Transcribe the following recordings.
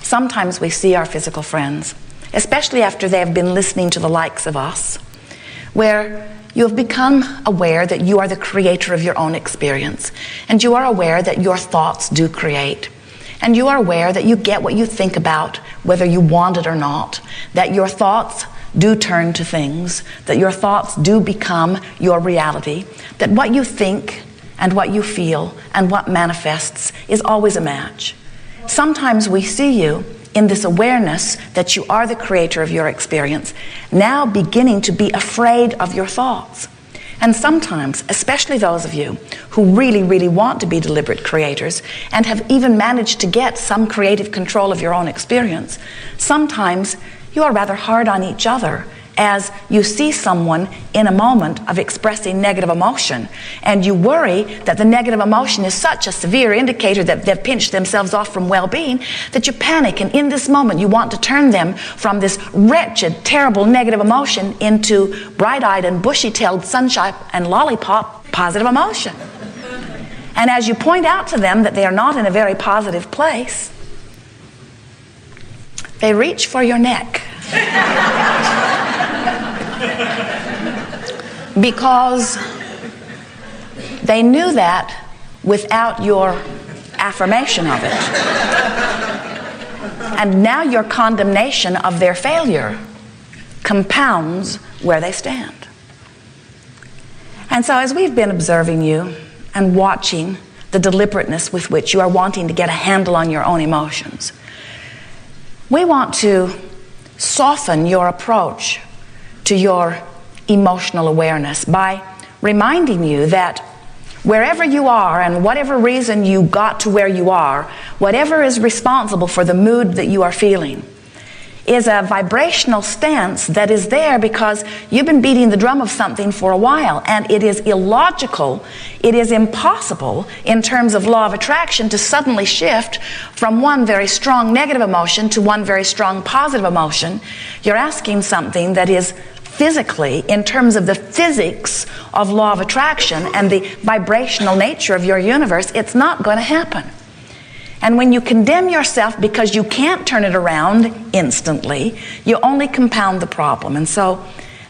Sometimes we see our physical friends, especially after they have been listening to the likes of us, where you have become aware that you are the creator of your own experience, and you are aware that your thoughts do create, and you are aware that you get what you think about, whether you want it or not, that your thoughts do turn to things, that your thoughts do become your reality, that what you think and what you feel and what manifests is always a match. Sometimes we see you in this awareness that you are the creator of your experience, now beginning to be afraid of your thoughts. And sometimes, especially those of you who really, really want to be deliberate creators and have even managed to get some creative control of your own experience, sometimes you are rather hard on each other as you see someone in a moment of expressing negative emotion, and you worry that the negative emotion is such a severe indicator that they've pinched themselves off from well-being that you panic, and in this moment you want to turn them from this wretched, terrible negative emotion into bright-eyed and bushy-tailed sunshine and lollipop positive emotion. And as you point out to them that they are not in a very positive place, they reach for your neck. Because they knew that without your affirmation of it. And now your condemnation of their failure compounds where they stand. And so as we've been observing you and watching the deliberateness with which you are wanting to get a handle on your own emotions, we want to soften your approach to your emotional awareness by reminding you that wherever you are and whatever reason you got to where you are, whatever is responsible for the mood that you are feeling is a vibrational stance that is there because you've been beating the drum of something for a while, and it is illogical, it is impossible in terms of law of attraction to suddenly shift from one very strong negative emotion to one very strong positive emotion. You're asking something that is physically, in terms of the physics of law of attraction and the vibrational nature of your universe, it's not going to happen. And when you condemn yourself because you can't turn it around instantly, you only compound the problem. And so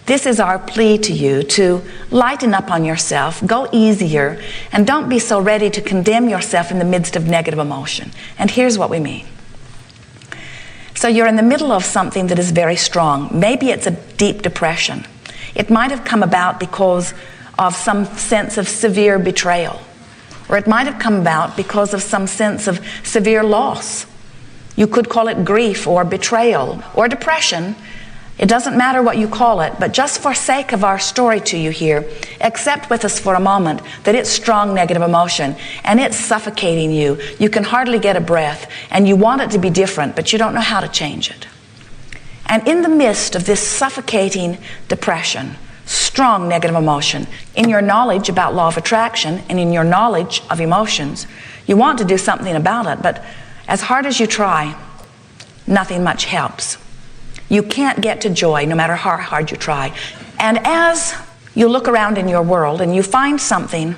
this is our plea to you to lighten up on yourself, go easier, and don't be so ready to condemn yourself in the midst of negative emotion. And here's what we mean. So you're in the middle of something that is very strong. Maybe it's a deep depression. It might have come about because of some sense of severe betrayal. Or it might have come about because of some sense of severe loss. You could call it grief or betrayal or depression. It doesn't matter what you call it, but just for sake of our story to you here, accept with us for a moment that it's strong negative emotion and it's suffocating you. You can hardly get a breath and you want it to be different, but you don't know how to change it. And in the midst of this suffocating depression, strong negative emotion, in your knowledge about law of attraction and in your knowledge of emotions, you want to do something about it, but as hard as you try, nothing much helps. You can't get to joy no matter how hard you try. And as you look around in your world and you find something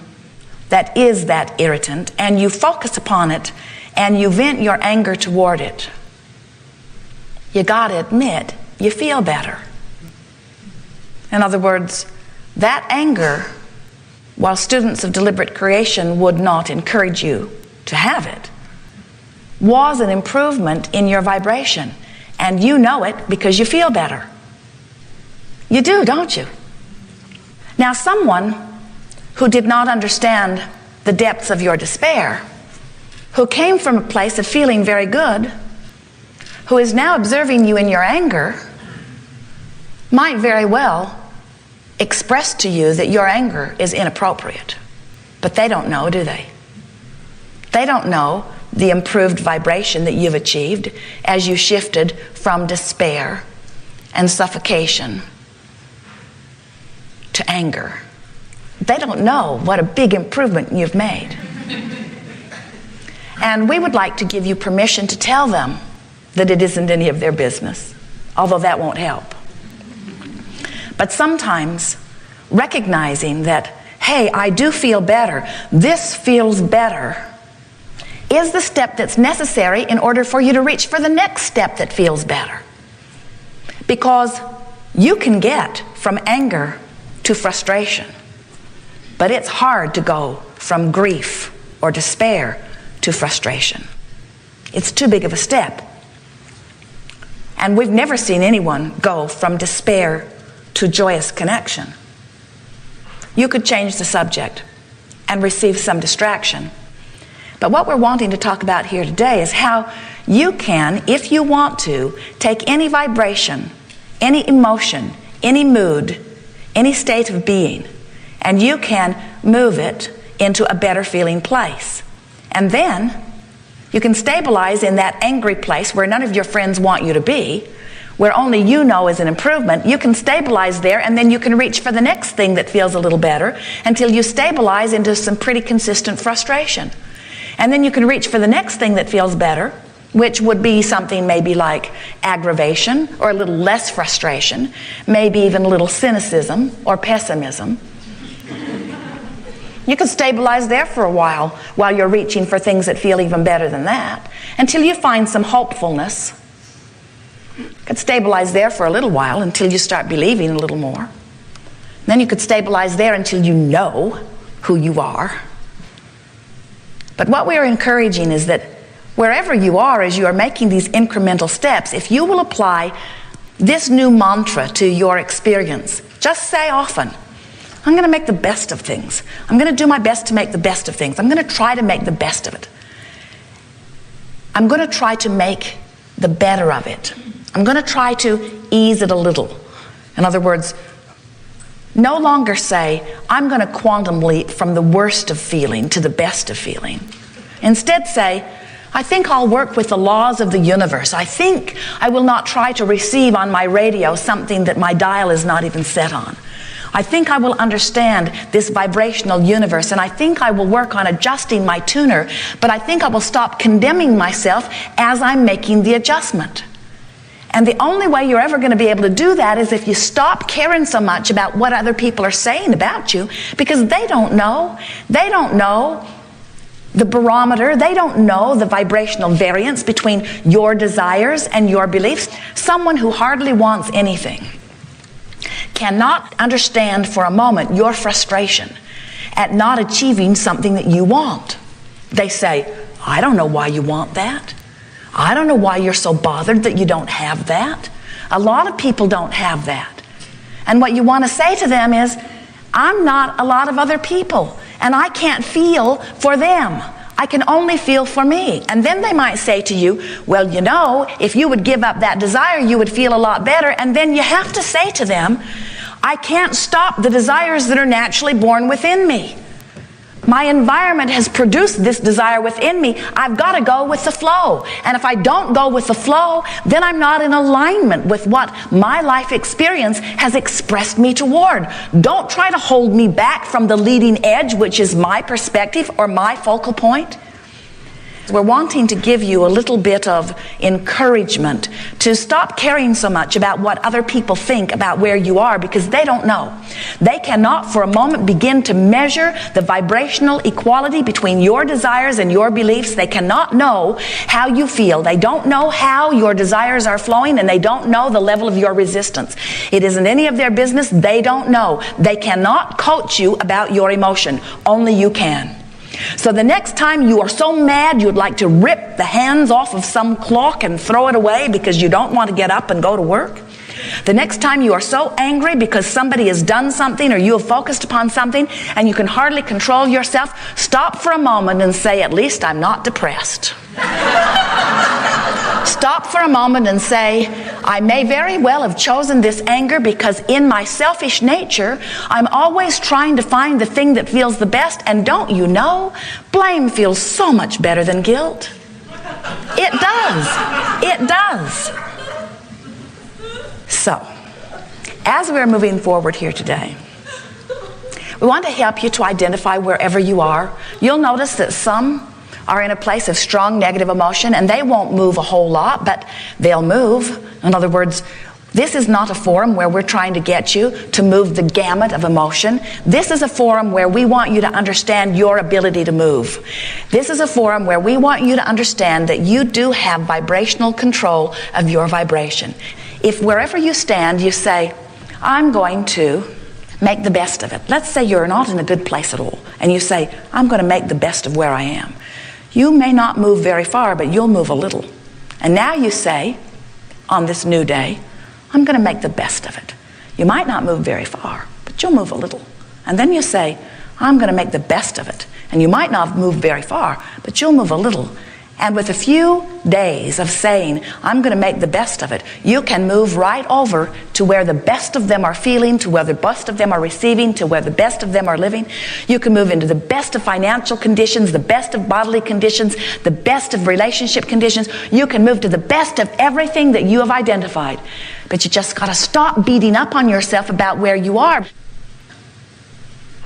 that is that irritant and you focus upon it and you vent your anger toward it, you gotta admit, you feel better. In other words, that anger, while students of deliberate creation would not encourage you to have it, was an improvement in your vibration. And you know it because you feel better. You do, don't you? Now, someone who did not understand the depths of your despair, who came from a place of feeling very good, who is now observing you in your anger, might very well express to you that your anger is inappropriate. But they don't know, do they? They don't know the improved vibration that you've achieved as you shifted from despair and suffocation to anger. They don't know what a big improvement you've made. And we would like to give you permission to tell them that it isn't any of their business, although that won't help. But sometimes recognizing that, hey, I do feel better, this feels better, is the step that's necessary in order for you to reach for the next step that feels better. Because you can get from anger to frustration, but it's hard to go from grief or despair to frustration. It's too big of a step. And we've never seen anyone go from despair to joyous connection. You could change the subject and receive some distraction. But what we're wanting to talk about here today is how you can, if you want to, take any vibration, any emotion, any mood, any state of being, and you can move it into a better feeling place. And then you can stabilize in that angry place where none of your friends want you to be, where only you know is an improvement. You can stabilize there, and then you can reach for the next thing that feels a little better until you stabilize into some pretty consistent frustration. And then you can reach for the next thing that feels better, which would be something maybe like aggravation or a little less frustration, maybe even a little cynicism or pessimism. You can stabilize there for a while you're reaching for things that feel even better than that, until you find some hopefulness. You could stabilize there for a little while until you start believing a little more. Then you could stabilize there until you know who you are. But what we are encouraging is that wherever you are as you are making these incremental steps, if you will apply this new mantra to your experience, just say often, I'm going to make the best of things. I'm going to do my best to make the best of things. I'm going to try to make the best of it. I'm going to try to make the better of it. I'm going to try to ease it a little. In other words, no longer say, I'm going to quantum leap from the worst of feeling to the best of feeling. Instead say, I think I'll work with the laws of the universe. I think I will not try to receive on my radio something that my dial is not even set on. I think I will understand this vibrational universe, and I think I will work on adjusting my tuner, but I think I will stop condemning myself as I'm making the adjustment. And the only way you're ever going to be able to do that is if you stop caring so much about what other people are saying about you, because they don't know. They don't know the barometer. They don't know the vibrational variance between your desires and your beliefs. Someone who hardly wants anything cannot understand for a moment your frustration at not achieving something that you want. They say, I don't know why you want that. I don't know why you're so bothered that you don't have that. A lot of people don't have that. And what you want to say to them is, I'm not a lot of other people, and I can't feel for them. I can only feel for me. And then they might say to you, well, you know, if you would give up that desire, you would feel a lot better. And then you have to say to them, I can't stop the desires that are naturally born within me. My environment has produced this desire within me. I've got to go with the flow. And if I don't go with the flow, then I'm not in alignment with what my life experience has expressed me toward. Don't try to hold me back from the leading edge, which is my perspective or my focal point. We're wanting to give you a little bit of encouragement to stop caring so much about what other people think about where you are, because they don't know. They cannot for a moment begin to measure the vibrational equality between your desires and your beliefs. They cannot know how you feel. They don't know how your desires are flowing, and they don't know the level of your resistance. It isn't any of their business. They don't know. They cannot coach you about your emotion. Only you can. So the next time you are so mad you'd like to rip the hands off of some clock and throw it away because you don't want to get up and go to work, the next time you are so angry because somebody has done something or you have focused upon something and you can hardly control yourself, stop for a moment and say, at least I'm not depressed. Stop for a moment and say, I may very well have chosen this anger because in my selfish nature, I'm always trying to find the thing that feels the best. And don't you know, blame feels so much better than guilt. It does. It does. So, as we're moving forward here today, we want to help you to identify wherever you are. You'll notice that some are in a place of strong negative emotion, and they won't move a whole lot, but they'll move. In other words, This is not a forum where we're trying to get you to move the gamut of emotion. This is a forum where we want you to understand your ability to move. This is a forum where we want you to understand that you do have vibrational control of your vibration. If wherever you stand, you say, I'm going to make the best of it. Let's say you're not in a good place at all, and you say, I'm going to make the best of where I am. You may not move very far, but you'll move a little. And now you say, on this new day, I'm going to make the best of it. You might not move very far, but you'll move a little. And then you say, I'm going to make the best of it. And you might not move very far, but you'll move a little. And with a few days of saying, I'm going to make the best of it, you can move right over to where the best of them are feeling, to where the best of them are receiving, to where the best of them are living. You can move into the best of financial conditions, the best of bodily conditions, the best of relationship conditions. You can move to the best of everything that you have identified. But you just got to stop beating up on yourself about where you are.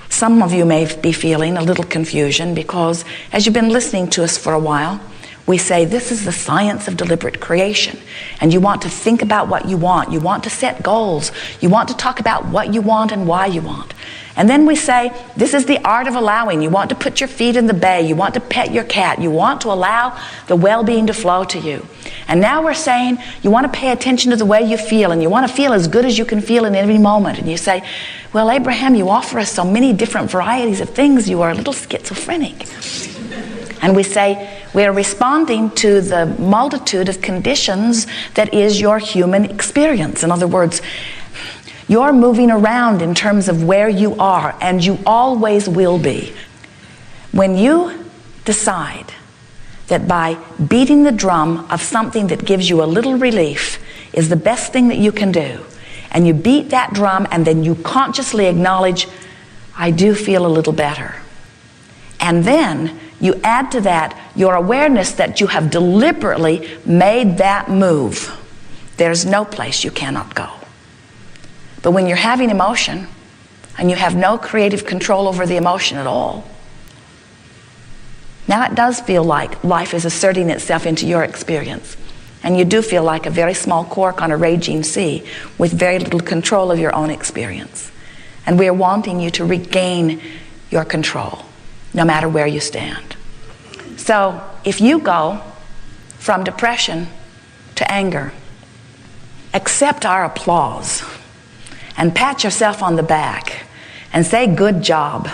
Some of you may be feeling a little confusion because as you've been listening to us for a while, we say this is the science of deliberate creation, and you want to think about what you want. You want to set goals. You want to talk about what you want and why you want. And then we say this is the art of allowing. You want to put your feet in the bay. You want to pet your cat. You want to allow the well-being to flow to you. And now we're saying you want to pay attention to the way you feel, and you want to feel as good as you can feel in every moment. And you say, well, Abraham, you offer us so many different varieties of things. You are a little schizophrenic. And we say, we're responding to the multitude of conditions that is your human experience. In other words, you're moving around in terms of where you are, and you always will be. When you decide that by beating the drum of something that gives you a little relief is the best thing that you can do, and you beat that drum and then you consciously acknowledge, I do feel a little better. And then you add to that your awareness that you have deliberately made that move. There's no place you cannot go. But when you're having emotion and you have no creative control over the emotion at all, now it does feel like life is asserting itself into your experience. And you do feel like a very small cork on a raging sea with very little control of your own experience. And we are wanting you to regain your control, no matter where you stand. So if you go from depression to anger, accept our applause and pat yourself on the back and say good job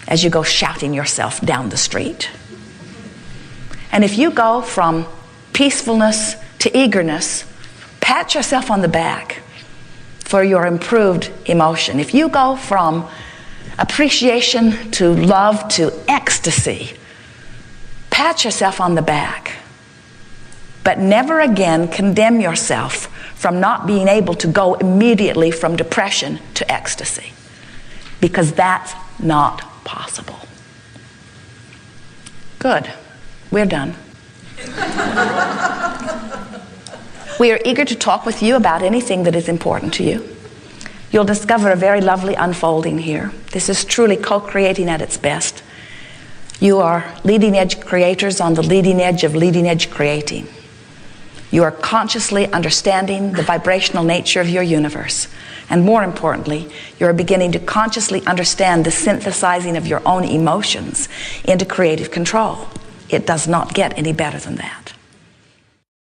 as you go shouting yourself down the street. And if you go from peacefulness to eagerness, pat yourself on the back for your improved emotion. If you go from appreciation to love to ecstasy, pat yourself on the back. But never again condemn yourself from not being able to go immediately from depression to ecstasy, because that's not possible. Good. We're done. We are eager to talk with you about anything that is important to you. You'll discover a very lovely unfolding here. This is truly co-creating at its best. You are leading edge creators on the leading edge of leading edge creating. You are consciously understanding the vibrational nature of your universe. And more importantly, you're beginning to consciously understand the synthesizing of your own emotions into creative control. It does not get any better than that.